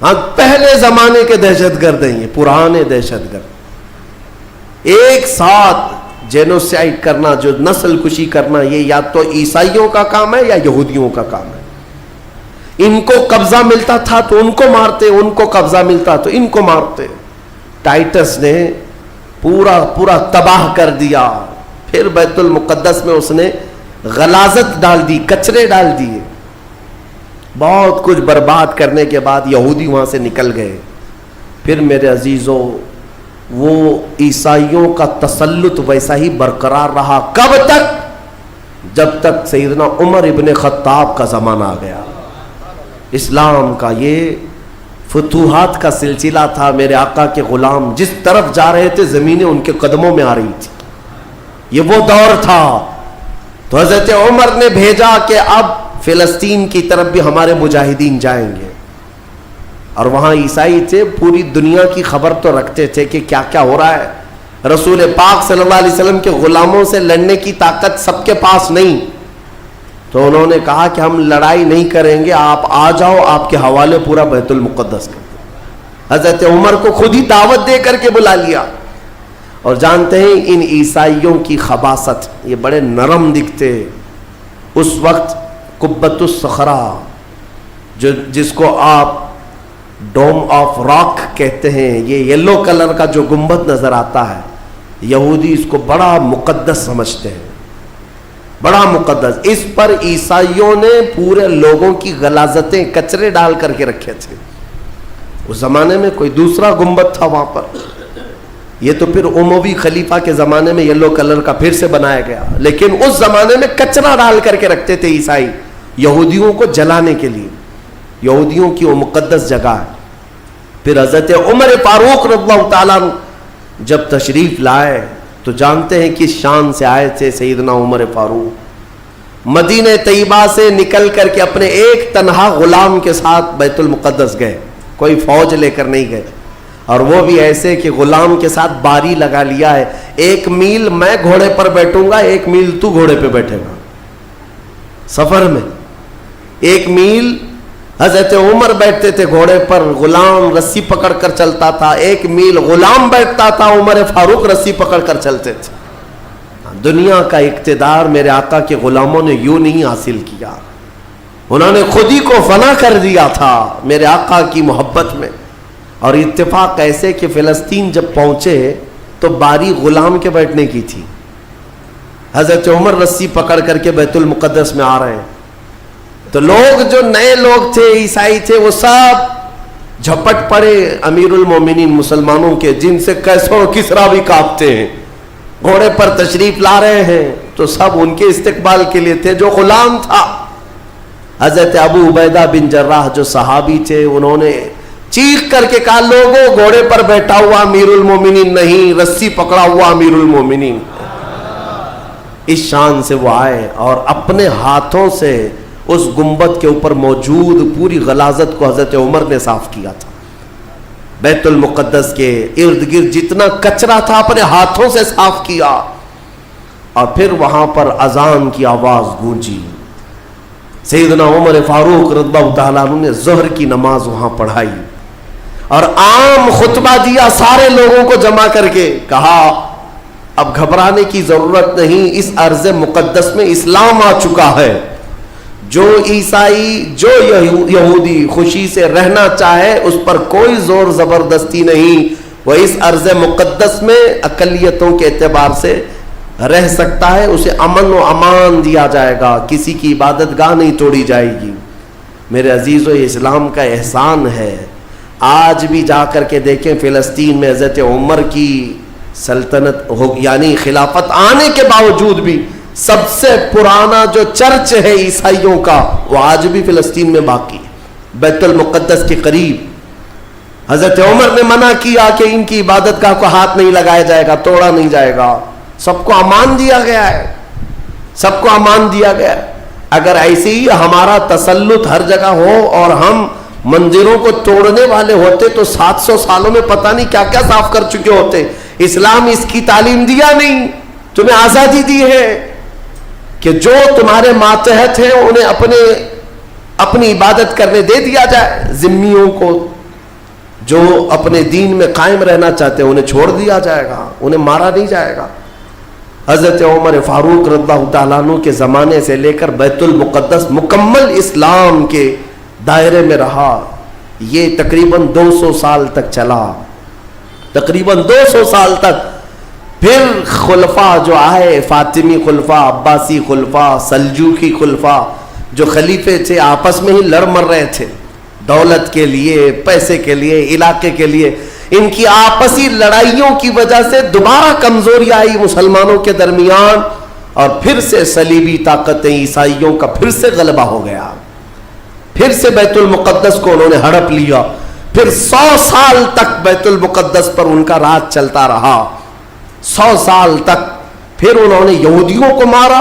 ہاں، پہلے زمانے کے دہشت گرد ہیں، یہ پرانے دہشت گرد۔ ایک ساتھ جینوسائڈ کرنا، جو نسل کشی کرنا، یہ یا تو عیسائیوں کا کام ہے یا یہودیوں کا کام ہے۔ ان کو قبضہ ملتا تھا تو ان کو مارتے، ان کو قبضہ ملتا تو ان کو مارتے۔ ٹائٹس نے پورا تباہ کر دیا۔ پھر بیت المقدس میں اس نے غلاظت ڈال دی، کچرے ڈال دیے، بہت کچھ برباد کرنے کے بعد یہودی وہاں سے نکل گئے۔ پھر میرے عزیزوں، وہ عیسائیوں کا تسلط ویسا ہی برقرار رہا۔ کب تک؟ جب تک سیدنا عمر ابن خطاب کا زمانہ آ گیا۔ اسلام کا یہ فتوحات کا سلسلہ تھا۔ میرے آقا کے غلام جس طرف جا رہے تھے زمینیں ان کے قدموں میں آ رہی تھی، یہ وہ دور تھا۔ تو حضرت عمر نے بھیجا کہ اب فلسطین کی طرف بھی ہمارے مجاہدین جائیں گے، اور وہاں عیسائی تھے، پوری دنیا کی خبر تو رکھتے تھے کہ کیا کیا ہو رہا ہے۔ رسول پاک صلی اللہ علیہ وسلم کے غلاموں سے لڑنے کی طاقت سب کے پاس نہیں، تو انہوں نے کہا کہ ہم لڑائی نہیں کریں گے، آپ آ جاؤ، آپ کے حوالے پورا بیت المقدس کر دیں۔ حضرت عمر کو خود ہی دعوت دے کر کے بلا لیا۔ اور جانتے ہیں ان عیسائیوں کی خباثت، یہ بڑے نرم دکھتے۔ اس وقت قبۃ الصخرہ، جس کو آپ ڈوم آف راک کہتے ہیں، یہ یلو کلر کا جو گنبد نظر آتا ہے، یہودی اس کو بڑا مقدس سمجھتے ہیں، بڑا مقدس۔ اس پر عیسائیوں نے پورے لوگوں کی غلاظتیں، کچرے ڈال کر کے رکھے تھے۔ اس زمانے میں کوئی دوسرا گنبد تھا وہاں پر، یہ تو پھر اموی خلیفہ کے زمانے میں یلو کلر کا پھر سے بنایا گیا، لیکن اس زمانے میں کچرا ڈال کر کے رکھتے تھے عیسائی، یہودیوں کو جلانے کے لیے۔ یہودیوں کی وہ مقدس جگہ ہے۔ پھر حضرت عمر فاروق رضی اللہ تعالیٰ جب تشریف لائے تو جانتے ہیں کس شان سے آئے تھے سیدنا عمر فاروق۔ مدینہ طیبہ سے نکل کر کے اپنے ایک تنہا غلام کے ساتھ بیت المقدس گئے، کوئی فوج لے کر نہیں گئے، اور وہ بھی ایسے کہ غلام کے ساتھ باری لگا لیا ہے، 1 میل میں گھوڑے پر بیٹھوں گا، 1 میل تو گھوڑے پہ بیٹھے گا۔ سفر میں 1 میل حضرت عمر بیٹھتے تھے گھوڑے پر، غلام رسی پکڑ کر چلتا تھا، 1 میل غلام بیٹھتا تھا، عمر فاروق رسی پکڑ کر چلتے تھے۔ دنیا کا اقتدار میرے آقا کے غلاموں نے یوں نہیں حاصل کیا، انہوں نے خود ہی کو فنا کر دیا تھا میرے آقا کی محبت میں۔ اور اتفاق ایسے کہ فلسطین جب پہنچے تو باری غلام کے بیٹھنے کی تھی، حضرت عمر رسی پکڑ کر کے بیت المقدس میں آ رہے ہیں، تو لوگ جو نئے لوگ تھے، عیسائی تھے، وہ سب جھپٹ پڑے امیر المومنین مسلمانوں کے، جن سے کیسر کسرا بھی کانپتے ہیں، گھوڑے پر تشریف لا رہے ہیں، تو سب ان کے استقبال کے لیے تھے۔ جو غلام تھا حضرت ابو عبیدہ بن جراح جو صحابی تھے، انہوں نے چیخ کر کے کہا لوگوں گھوڑے پر بیٹھا ہوا امیر المومنین نہیں، رسی پکڑا ہوا امیر المومنین۔ اس شان سے وہ آئے اور اپنے ہاتھوں سے اس گنبد کے اوپر موجود پوری غلاظت کو حضرت عمر نے صاف کیا تھا۔ بیت المقدس کے ارد گرد جتنا کچرا تھا اپنے ہاتھوں سے صاف کیا، اور پھر وہاں پر اذان کی آواز گونجی۔ سیدنا عمر فاروق رضی اللہ تعالیٰ عنہ نے ظہر کی نماز وہاں پڑھائی اور عام خطبہ دیا، سارے لوگوں کو جمع کر کے کہا اب گھبرانے کی ضرورت نہیں، اس ارض مقدس میں اسلام آ چکا ہے، جو عیسائی جو یہودی خوشی سے رہنا چاہے اس پر کوئی زور زبردستی نہیں، وہ اس ارض مقدس میں اقلیتوں کے اعتبار سے رہ سکتا ہے، اسے امن و امان دیا جائے گا، کسی کی عبادت گاہ نہیں توڑی جائے گی۔ میرے عزیزو، یہ اسلام کا احسان ہے۔ آج بھی جا کر کے دیکھیں فلسطین میں حضرت عمر کی سلطنت یعنی خلافت آنے کے باوجود بھی سب سے پرانا جو چرچ ہے عیسائیوں کا، وہ آج بھی فلسطین میں باقی ہے، بیت المقدس کے قریب۔ حضرت عمر نے منع کیا کہ ان کی عبادت گاہ کو ہاتھ نہیں لگایا جائے گا، توڑا نہیں جائے گا، سب کو امان دیا گیا ہے، سب کو امان دیا گیا ہے۔ اگر ایسے ہی ہمارا تسلط ہر جگہ ہو اور ہم مندروں کو توڑنے والے ہوتے تو 700 سالوں میں پتہ نہیں کیا کیا صاف کر چکے ہوتے۔ اسلام اس کی تعلیم دیا نہیں، تمہیں آزادی دی ہے کہ جو تمہارے ماتحت ہیں انہیں اپنی عبادت کرنے دے دیا جائے، ذمیوں کو جو اپنے دین میں قائم رہنا چاہتے ہیں انہیں چھوڑ دیا جائے گا، انہیں مارا نہیں جائے گا۔ حضرت عمر فاروق رضی اللہ تعالیٰ عنہ کے زمانے سے لے کر بیت المقدس مکمل اسلام کے دائرے میں رہا، یہ تقریباً 200 سال تک چلا، تقریباً 200 سال تک۔ پھر خلفاء جو آئے، فاطمی خلفاء، عباسی خلفاء، سلجوقی خلفاء، جو خلیفے تھے آپس میں ہی لڑ مر رہے تھے، دولت کے لیے، پیسے کے لیے، علاقے کے لیے۔ ان کی آپسی لڑائیوں کی وجہ سے دوبارہ کمزوری آئی مسلمانوں کے درمیان، اور پھر سے صلیبی طاقتیں عیسائیوں کا پھر سے غلبہ ہو گیا، پھر سے بیت المقدس کو انہوں نے ہڑپ لیا۔ پھر 100 سال تک بیت المقدس پر ان کا راج چلتا رہا، 100 سال تک۔ پھر انہوں نے یہودیوں کو مارا،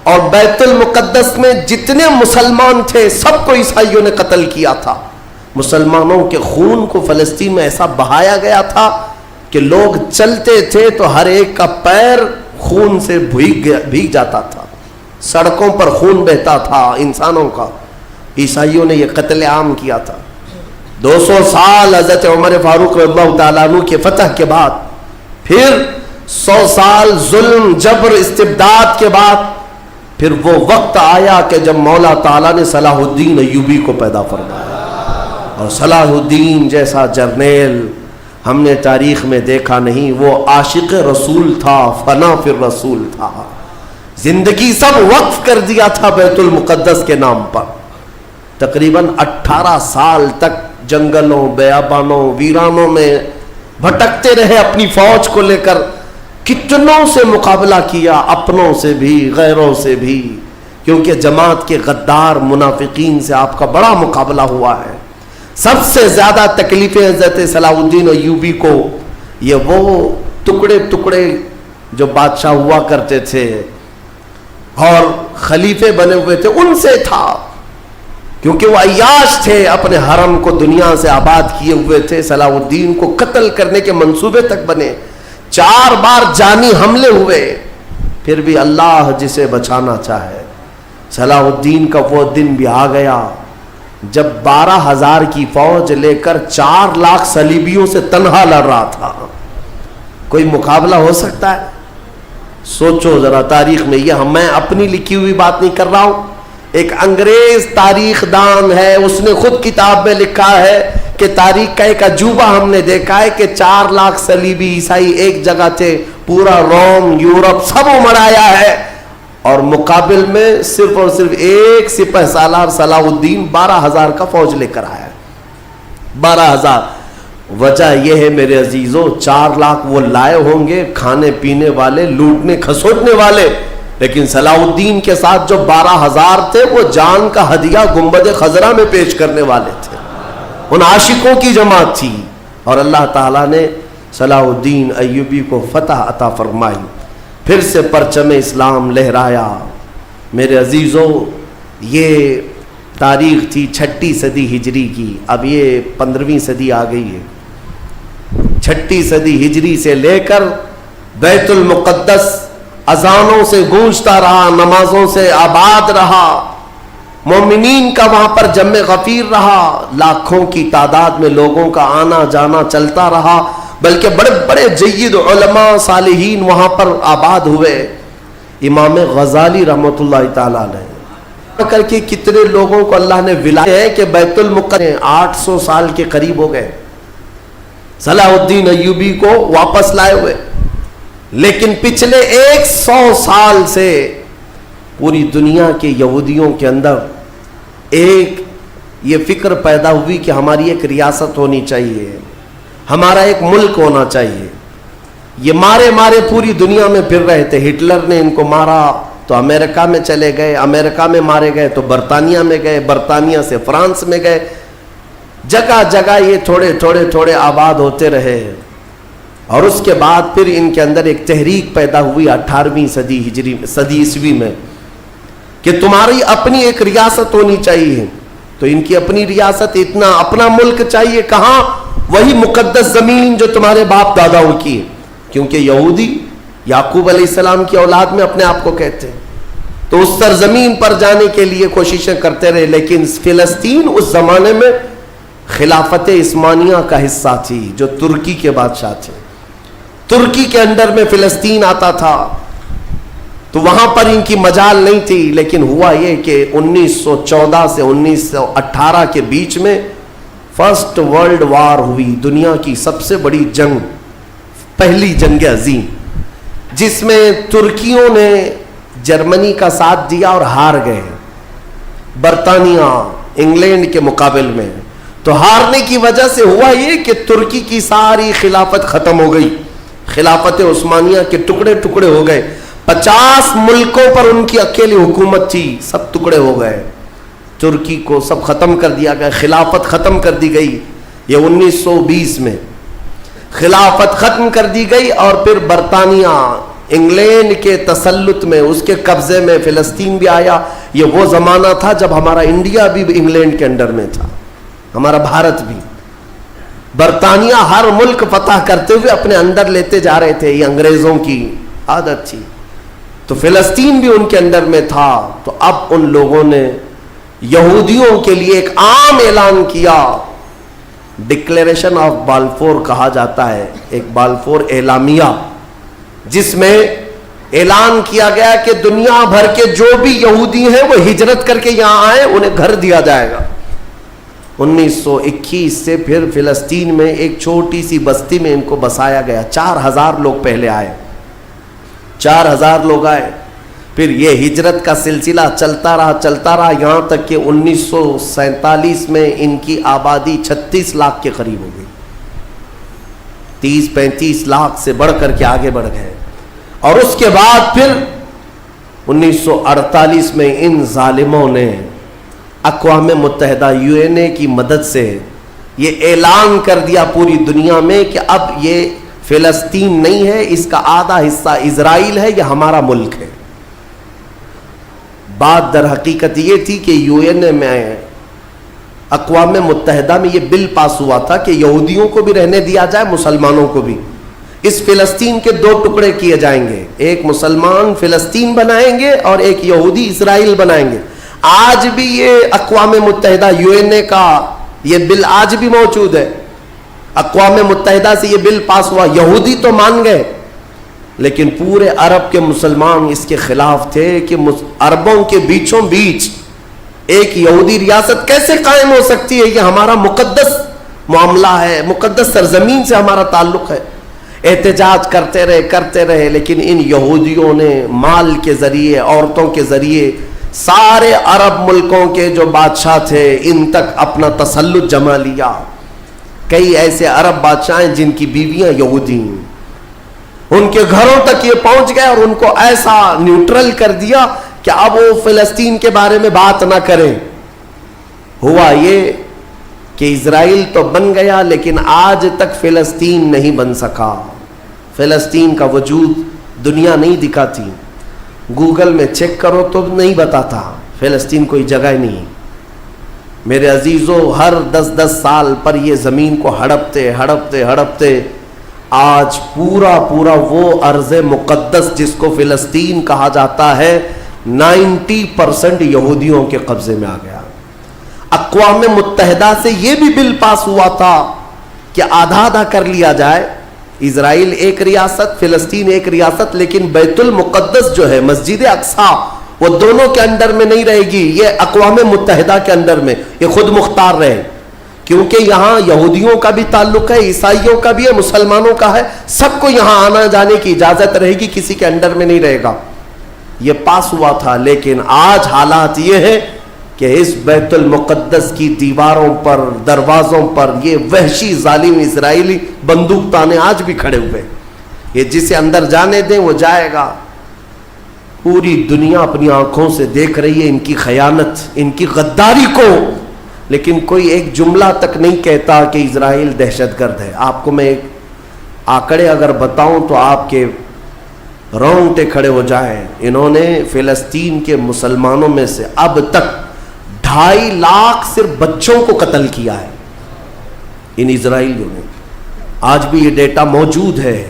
اور بیت المقدس میں جتنے مسلمان تھے سب کو عیسائیوں نے قتل کیا تھا۔ مسلمانوں کے خون کو فلسطین میں ایسا بہایا گیا تھا کہ لوگ چلتے تھے تو ہر ایک کا پیر خون سے بھیگ جاتا تھا، سڑکوں پر خون بہتا تھا انسانوں کا۔ عیسائیوں نے یہ قتل عام کیا تھا۔ 200 سال حضرت عمر فاروق رضی اللہ تعالیٰ عنہ کے فتح کے بعد، پھر 100 سال ظلم، جبر، استبداد کے بعد، پھر وہ وقت آیا کہ جب مولا تعالیٰ نے صلاح الدین ایوبی کو پیدا فرمایا، اور صلاح الدین جیسا جرنیل ہم نے تاریخ میں دیکھا نہیں۔ وہ عاشق رسول تھا، فنا فی الرسول تھا، زندگی سب وقف کر دیا تھا بیت المقدس کے نام پر۔ تقریباً 18 سال تک جنگلوں، بیابانوں، ویرانوں میں بھٹکتے رہے اپنی فوج کو لے کر، کتنوں سے مقابلہ کیا، اپنوں سے بھی غیروں سے بھی، کیونکہ جماعت کے غدار منافقین سے آپ کا بڑا مقابلہ ہوا ہے۔ سب سے زیادہ تکلیفیں حضرت صلاح الدین ایوبی کو یہ وہ ٹکڑے ٹکڑے جو بادشاہ ہوا کرتے تھے اور خلیفے بنے ہوئے تھے ان سے تھا، کیونکہ وہ عیاش تھے، اپنے حرم کو دنیا سے آباد کیے ہوئے تھے، صلاح الدین کو قتل کرنے کے منصوبے تک بنے، 4 بار جانی حملے ہوئے، پھر بھی اللہ جسے بچانا چاہے۔ صلاح الدین کا وہ دن بھی آ گیا جب 12,000 کی فوج لے کر 4 لاکھ صلیبیوں سے تنہا لڑ رہا تھا۔ کوئی مقابلہ ہو سکتا ہے؟ سوچو ذرا تاریخ میں، یہ میں اپنی لکھی ہوئی بات نہیں کر رہا ہوں، ایک انگریز تاریخ دان ہے، اس نے خود کتاب میں لکھا ہے کہ تاریخ کا ایک عجوبہ ہم نے دیکھا ہے کہ 4 لاکھ صلیبی عیسائی ایک جگہ تھے، پورا روم، یورپ سب امڑ آیا ہے، اور مقابل میں صرف اور صرف ایک سپہ سالار صلاح الدین 12,000 کا فوج لے کر آیا ہے. 12,000. وجہ یہ ہے میرے عزیزوں 4 لاکھ وہ لائے ہوں گے کھانے پینے والے, لوٹنے کھسوٹنے والے, لیکن صلاح الدین کے ساتھ جو 12,000 تھے وہ جان کا ہدیہ گنبد خضرا میں پیش کرنے والے تھے. ان عاشقوں کی جماعت تھی. اور اللہ تعالیٰ نے صلاح الدین ایوبی کو فتح عطا فرمائی, پھر سے پرچم اسلام لہرایا. میرے عزیزوں یہ تاریخ تھی 6 صدی ہجری کی, اب یہ 15ویں صدی آ گئی ہے. 6 صدی ہجری سے لے کر بیت المقدس اذانوں سے گونجتا رہا, نمازوں سے آباد رہا, مومنین کا وہاں پر جمع غفیر رہا, لاکھوں کی تعداد میں لوگوں کا آنا جانا چلتا رہا, بلکہ بڑے بڑے جید علماء صالحین وہاں پر آباد ہوئے. امام غزالی رحمۃ اللہ تعالیٰ علیہ کر کے کتنے لوگوں کو اللہ نے ولایت ہے کہ بیت المقدس 800 سال کے قریب ہو گئے صلاح الدین ایوبی کو واپس لائے ہوئے. لیکن پچھلے 100 سال سے پوری دنیا کے یہودیوں کے اندر ایک یہ فکر پیدا ہوئی کہ ہماری ایک ریاست ہونی چاہیے, ہمارا ایک ملک ہونا چاہیے. یہ مارے مارے پوری دنیا میں پھر رہے تھے. ہٹلر نے ان کو مارا تو امریکہ میں چلے گئے, امریکہ میں مارے گئے تو برطانیہ میں گئے, برطانیہ سے فرانس میں گئے. جگہ جگہ یہ تھوڑے تھوڑے تھوڑے آباد ہوتے رہے. اور اس کے بعد پھر ان کے اندر ایک تحریک پیدا ہوئی 18ویں صدی عیسوی میں کہ تمہاری اپنی ایک ریاست ہونی چاہیے. تو ان کی اپنی ریاست, اتنا اپنا ملک چاہیے. کہاں؟ وہی مقدس زمین جو تمہارے باپ داداؤں کی ہے, کیونکہ یہودی یعقوب علیہ السلام کی اولاد میں اپنے آپ کو کہتے ہیں. تو اس سرزمین پر جانے کے لیے کوششیں کرتے رہے. لیکن فلسطین اس زمانے میں خلافت عثمانیہ کا حصہ تھی جو ترکی کے بادشاہ تھے. ترکی کے اندر میں فلسطین آتا تھا, تو وہاں پر ان کی مجال نہیں تھی. لیکن ہوا یہ کہ 1914 سے 1918 کے بیچ میں فرسٹ ورلڈ وار ہوئی, دنیا کی سب سے بڑی جنگ, پہلی جنگ عظیم, جس میں ترکیوں نے جرمنی کا ساتھ دیا اور ہار گئے برطانیہ انگلینڈ کے مقابل میں. تو ہارنے کی وجہ سے ہوا یہ کہ ترکی کی ساری خلافت ختم ہو گئی, خلافت عثمانیہ کے ٹکڑے ٹکڑے ہو گئے. 50 ملکوں پر ان کی اکیلی حکومت تھی, سب ٹکڑے ہو گئے. ترکی کو سب ختم کر دیا گیا, خلافت ختم کر دی گئی. یہ 1920 میں خلافت ختم کر دی گئی. اور پھر برطانیہ انگلینڈ کے تسلط میں, اس کے قبضے میں فلسطین بھی آیا. یہ وہ زمانہ تھا جب ہمارا انڈیا بھی انگلینڈ کے انڈر میں تھا, ہمارا بھارت بھی. برطانیہ ہر ملک فتح کرتے ہوئے اپنے اندر لیتے جا رہے تھے, یہ انگریزوں کی عادت تھی. تو فلسطین بھی ان کے اندر میں تھا. تو اب ان لوگوں نے یہودیوں کے لیے ایک عام اعلان کیا, ڈکلیریشن آف بالفور کہا جاتا ہے, ایک بالفور اعلامیہ, جس میں اعلان کیا گیا کہ دنیا بھر کے جو بھی یہودی ہیں وہ ہجرت کر کے یہاں آئے, انہیں گھر دیا جائے گا. 1921 سے پھر فلسطین میں ایک چھوٹی سی بستی میں ان کو بسایا گیا. 4000 لوگ پہلے آئے, 4000 لوگ آئے. پھر یہ ہجرت کا سلسلہ چلتا رہا یہاں تک کہ 1947 میں ان کی آبادی 36 لاکھ کے قریب ہو گئی. 30-35 لاکھ سے بڑھ کر کے آگے بڑھ گئے. اور اس کے بعد پھر 1948 میں ان ظالموں نے اقوام متحدہ UN کی مدد سے یہ اعلان کر دیا پوری دنیا میں کہ اب یہ فلسطین نہیں ہے, اس کا آدھا حصہ اسرائیل ہے, یہ ہمارا ملک ہے. بات در حقیقت یہ تھی کہ UN میں, اقوام متحدہ میں یہ بل پاس ہوا تھا کہ یہودیوں کو بھی رہنے دیا جائے, مسلمانوں کو بھی. اس فلسطین کے 2 ٹکڑے کیے جائیں گے, ایک مسلمان فلسطین بنائیں گے اور ایک یہودی اسرائیل بنائیں گے. آج بھی یہ اقوام متحدہ UN کا یہ بل آج بھی موجود ہے. اقوام متحدہ سے یہ بل پاس ہوا, یہودی تو مان گئے لیکن پورے عرب کے مسلمان اس کے خلاف تھے کہ عربوں کے بیچوں بیچ ایک یہودی ریاست کیسے قائم ہو سکتی ہے, یہ ہمارا مقدس معاملہ ہے, مقدس سرزمین سے ہمارا تعلق ہے. احتجاج کرتے رہے لیکن ان یہودیوں نے مال کے ذریعے، عورتوں کے ذریعے سارے عرب ملکوں کے جو بادشاہ تھے ان تک اپنا تسلط جما لیا. کئی ایسے عرب بادشاہ ہیں جن کی بیویاں یہودی ہیں، ان کے گھروں تک یہ پہنچ گئے اور ان کو ایسا نیوٹرل کر دیا کہ اب وہ فلسطین کے بارے میں بات نہ کریں. ہوا یہ کہ اسرائیل تو بن گیا لیکن آج تک فلسطین نہیں بن سکا. فلسطین کا وجود دنیا نہیں دکھاتی، گوگل میں چیک کرو تو نہیں بتاتا فلسطین کوئی جگہ نہیں. میرے عزیزو، ہر 10 سال پر یہ زمین کو ہڑپتے آج پورا وہ ارض مقدس جس کو فلسطین کہا جاتا ہے 90% یہودیوں کے قبضے میں آ گیا. اقوام متحدہ سے یہ بھی بل پاس ہوا تھا کہ آدھا کر لیا جائے، اسرائیل ایک ریاست، فلسطین ایک ریاست، لیکن بیت المقدس جو ہے مسجد اقصی وہ دونوں کے انڈر میں نہیں رہے گی، یہ اقوام متحدہ کے انڈر میں، یہ خود مختار رہے. کیونکہ یہاں یہودیوں کا بھی تعلق ہے، عیسائیوں کا بھی ہے، مسلمانوں کا ہے، سب کو یہاں آنا جانے کی اجازت رہے گی، کسی کے انڈر میں نہیں رہے گا. یہ پاس ہوا تھا لیکن آج حالات یہ ہے کہ اس بیت المقدس کی دیواروں پر، دروازوں پر یہ وحشی ظالم اسرائیلی بندوق تانے آج بھی کھڑے ہوئے. یہ جسے اندر جانے دیں وہ جائے گا. پوری دنیا اپنی آنکھوں سے دیکھ رہی ہے ان کی خیانت، ان کی غداری کو، لیکن کوئی ایک جملہ تک نہیں کہتا کہ اسرائیل دہشت گرد ہے. آپ کو میں ایک آنکڑے اگر بتاؤں تو آپ کے رونگٹے کھڑے ہو جائیں. انہوں نے فلسطین کے مسلمانوں میں سے اب تک 2.5 لاکھ صرف بچوں کو قتل کیا ہے ان اسرائیلیوں نے. آج بھی یہ ڈیٹا موجود ہے،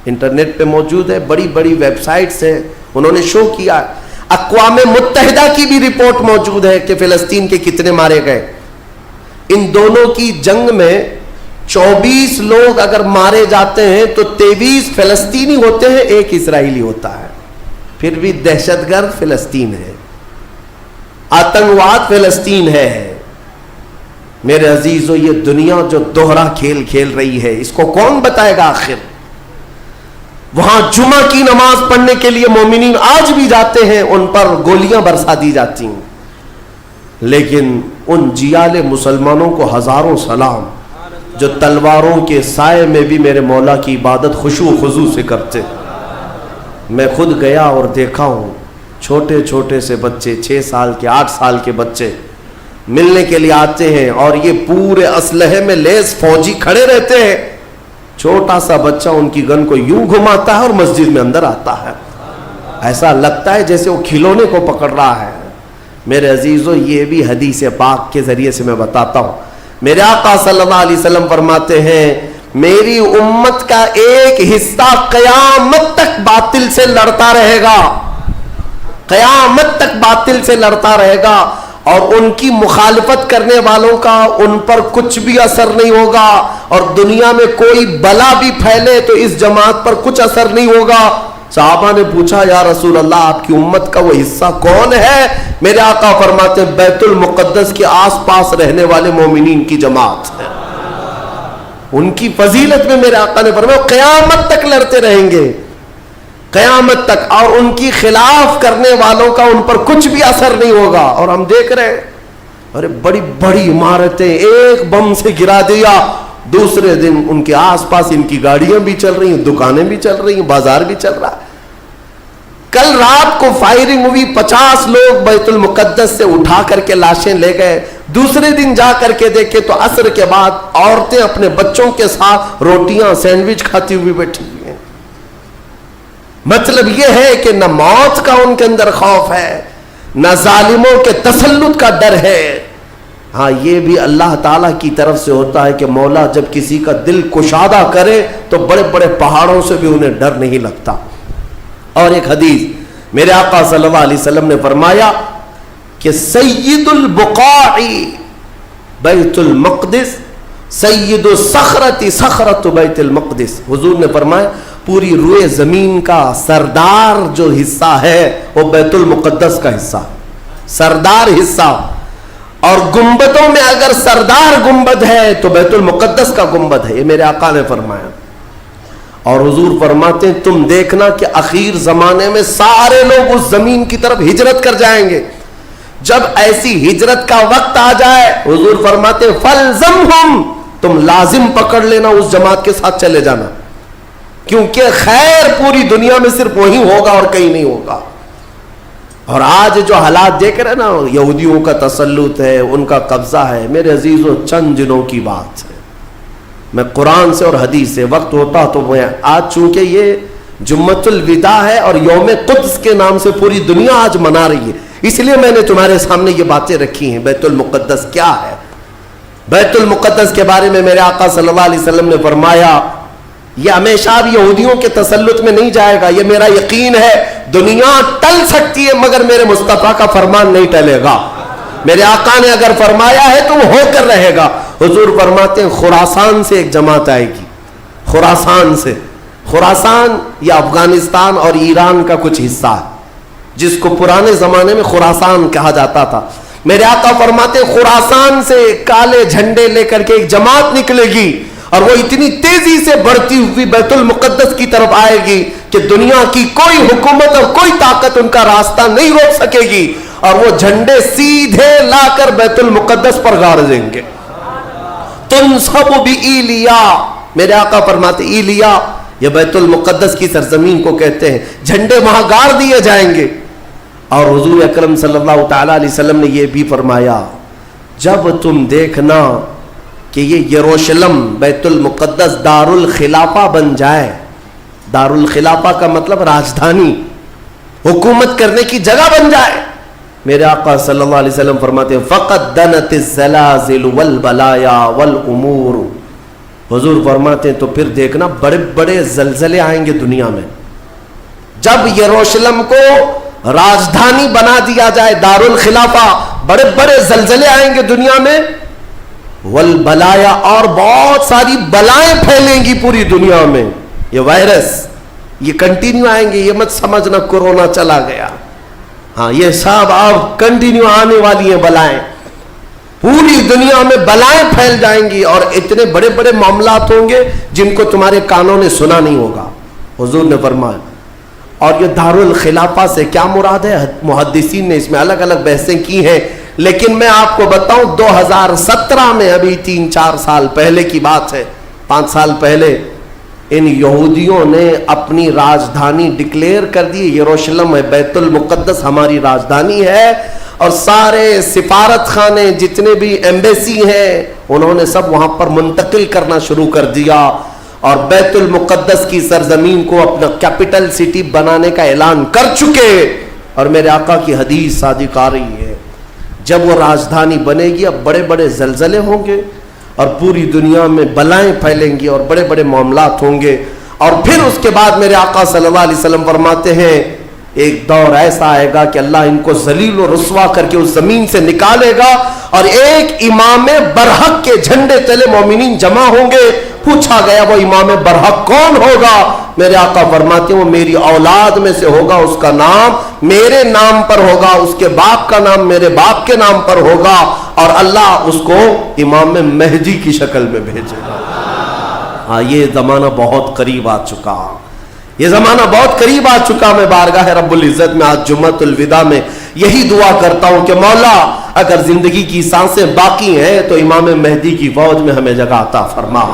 انٹرنیٹ پہ موجود ہے، بڑی ویب سائٹس ہیں، انہوں نے شو کیا ہے. اقوام متحدہ کی بھی رپورٹ موجود ہے کہ فلسطین کے کتنے مارے گئے. ان دونوں کی جنگ میں 24 لوگ اگر مارے جاتے ہیں تو 23 فلسطینی ہوتے ہیں، 1 اسرائیلی ہوتا ہے. پھر بھی دہشت گرد فلسطین ہے، آتنکواد فلسطین ہے. میرے عزیزو، یہ دنیا جو دوہرا کھیل رہی ہے اس کو کون بتائے گا آخر؟ وہاں جمعہ کی نماز پڑھنے کے لیے مومنین آج بھی جاتے ہیں، ان پر گولیاں برسا دی جاتی ہیں، لیکن ان جیال مسلمانوں کو ہزاروں سلام جو تلواروں کے سائے میں بھی میرے مولا کی عبادت خشوع و خضوع سے کرتے. میں خود گیا اور دیکھا ہوں، چھوٹے سے بچے، 6 سال کے 8 سال کے بچے ملنے کے لیے آتے ہیں اور یہ پورے اسلحے میں لیس فوجی کھڑے رہتے ہیں. چھوٹا سا بچہ ان کی گن کو یوں گھماتا ہے اور مسجد میں اندر آتا ہے، ایسا لگتا ہے جیسے وہ کھلونے کو پکڑ رہا ہے. میرے عزیزو، یہ بھی حدیث پاک کے ذریعے سے میں بتاتا ہوں. میرے آقا صلی اللہ علیہ وسلم فرماتے ہیں میری امت کا ایک حصہ قیامت تک باطل سے لڑتا رہے گا، قیامت تک باطل سے لڑتا رہے گا، اور ان کی مخالفت کرنے والوں کا ان پر کچھ بھی اثر نہیں ہوگا، اور دنیا میں کوئی بلا بھی پھیلے تو اس جماعت پر کچھ اثر نہیں ہوگا. صحابہ نے پوچھا یا رسول اللہ آپ کی امت کا وہ حصہ کون ہے؟ میرے آقا فرماتے ہیں بیت المقدس کے آس پاس رہنے والے مومنین کی جماعت ہے. ان کی فضیلت میں میرے آقا نے فرمایا قیامت تک لڑتے رہیں گے، قیامت تک، اور ان کی خلاف کرنے والوں کا ان پر کچھ بھی اثر نہیں ہوگا. اور ہم دیکھ رہے ہیں ارے بڑی عمارتیں ایک بم سے گرا دیا، دوسرے دن ان کے آس پاس ان کی گاڑیاں بھی چل رہی ہیں، دکانیں بھی چل رہی ہیں، بازار بھی چل رہا ہے. کل رات کو فائرنگ ہوئی، 50 لوگ بیت المقدس سے اٹھا کر کے لاشیں لے گئے. دوسرے دن جا کر کے دیکھے تو عصر کے بعد عورتیں اپنے بچوں کے ساتھ روٹیاں سینڈوچ کھاتی ہوئی بیٹھی ہوئی ہیں. مطلب یہ ہے کہ نہ موت کا ان کے اندر خوف ہے، نہ ظالموں کے تسلط کا ڈر ہے. ہاں یہ بھی اللہ تعالیٰ کی طرف سے ہوتا ہے کہ مولا جب کسی کا دل کشادہ کرے تو بڑے بڑے پہاڑوں سے بھی انہیں ڈر نہیں لگتا. اور ایک حدیث میرے آقا صلی اللہ علیہ وسلم نے فرمایا کہ سید البقاع بیت المقدس، سید الصخرۃ صخرۃ بیت المقدس. حضور نے فرمایا پوری روئے زمین کا سردار جو حصہ ہے وہ بیت المقدس کا حصہ، سردار حصہ. اور گنبدوں میں اگر سردار گنبد ہے تو بیت المقدس کا گنبد ہے، یہ میرے آقا نے فرمایا. اور حضور فرماتے ہیں تم دیکھنا کہ اخیر زمانے میں سارے لوگ اس زمین کی طرف ہجرت کر جائیں گے. جب ایسی ہجرت کا وقت آ جائے حضور فرماتے ہیں فَالْزَمْهُمْ، تم لازم پکڑ لینا اس جماعت کے ساتھ چلے جانا، کیونکہ خیر پوری دنیا میں صرف وہی ہوگا اور کہیں نہیں ہوگا. اور آج جو حالات دیکھ رہے نا، یہودیوں کا تسلط ہے، ان کا قبضہ ہے، میرے عزیزو چند دنوں کی بات ہے. میں قرآن سے اور حدیث سے وقت ہوتا تو میں آج، چونکہ یہ جمعۃ الوداع ہے اور یوم قدس کے نام سے پوری دنیا آج منا رہی ہے، اس لیے میں نے تمہارے سامنے یہ باتیں رکھی ہیں. بیت المقدس کیا ہے؟ بیت المقدس کے بارے میں میرے آقا صلی اللہ علیہ وسلم نے فرمایا یہ ہمیشہ اب یہودیوں کے تسلط میں نہیں جائے گا. یہ میرا یقین ہے. دنیا ٹل سکتی ہے مگر میرے مصطفیٰ کا فرمان نہیں ٹلے گا. میرے آقا نے اگر فرمایا ہے تو وہ ہو کر رہے گا. حضور فرماتے ہیں خراسان سے ایک جماعت آئے گی. خراسان سے، خراسان یہ افغانستان اور ایران کا کچھ حصہ ہے جس کو پرانے زمانے میں خراسان کہا جاتا تھا. میرے آقا فرماتے ہیں خراسان سے کالے جھنڈے لے کر کے ایک جماعت نکلے گی اور وہ اتنی تیزی سے بڑھتی ہوئی بیت المقدس کی طرف آئے گی کہ دنیا کی کوئی حکومت اور کوئی طاقت ان کا راستہ نہیں روک سکے گی، اور وہ جھنڈے سیدھے لا کر بیت المقدس پر گاڑ دیں گے. تنصب بإیلیا، میرے آقا فرماتے ایلیا یہ بیت المقدس کی سرزمین کو کہتے ہیں، جھنڈے وہاں گاڑ دیے جائیں گے. اور حضور اکرم صلی اللہ تعالی علیہ وسلم نے یہ بھی فرمایا جب تم دیکھنا کہ یہ یروشلم بیت المقدس دار الخلافہ بن جائے. دار الخلافہ کا مطلب راجدھانی، حکومت کرنے کی جگہ بن جائے. میرے آقا صلی اللہ علیہ وسلم فرماتے ہیں فقط دنت الزلازل والبلایا والامور. حضور فرماتے ہیں تو پھر دیکھنا بڑے بڑے زلزلے آئیں گے دنیا میں. جب یروشلم کو راجدھانی بنا دیا جائے دار الخلافہ، بڑے بڑے زلزلے آئیں گے دنیا میں. والبلایا، اور بہت ساری بلائیں پھیلیں گی پوری دنیا میں. یہ وائرس یہ کنٹینیو آئیں گے، یہ مت سمجھنا کورونا چلا گیا. ہاں یہ سب اب کنٹینیو آنے والی ہیں بلائیں. پوری دنیا میں بلائیں پھیل جائیں گی اور اتنے بڑے بڑے معاملات ہوں گے جن کو تمہارے کانوں نے سنا نہیں ہوگا. حضور نے فرمایا. اور یہ دار الخلافہ سے کیا مراد ہے؟ محدثین نے اس میں الگ الگ بحثیں کی ہیں، لیکن میں آپ کو بتاؤں 2017 میں، ابھی 3-4 سال پہلے کی بات ہے، 5 سال پہلے ان یہودیوں نے اپنی راجدھانی ڈکلیئر کر دی. یروشلم ہے، بیت المقدس ہماری راجدھانی ہے. اور سارے سفارت خانے جتنے بھی ایمبیسی ہیں انہوں نے سب وہاں پر منتقل کرنا شروع کر دیا اور بیت المقدس کی سرزمین کو اپنا کیپٹل سٹی بنانے کا اعلان کر چکے. اور میرے آقا کی حدیث صادق آ رہی ہے جب وہ راجدھانی بنے گی اب بڑے بڑے زلزلے ہوں گے اور پوری دنیا میں بلائیں پھیلیں گی اور بڑے بڑے معاملات ہوں گے. اور پھر اس کے بعد میرے آقا صلی اللہ علیہ وسلم فرماتے ہیں ایک دور ایسا آئے گا کہ اللہ ان کو ذلیل و رسوا کر کے اس زمین سے نکالے گا اور ایک امام برحق کے جھنڈے تلے مومنین جمع ہوں گے. پوچھا گیا وہ امام برحق کون ہوگا؟ میرے آقا فرماتے ہیں وہ میری اولاد میں سے ہوگا، اس کا نام میرے نام پر ہوگا، اس کے باپ کا نام میرے باپ کے نام پر ہوگا اور اللہ اس کو امام مہدی کی شکل میں بھیجے گا. ہاں یہ زمانہ بہت قریب آ چکا، یہ زمانہ بہت قریب آ چکا. میں بارگاہ رب العزت میں آج جمعۃ الوداع میں یہی دعا کرتا ہوں کہ مولا اگر زندگی کی سانسیں باقی ہیں تو امام مہدی کی فوج میں ہمیں جگہ عطا فرما.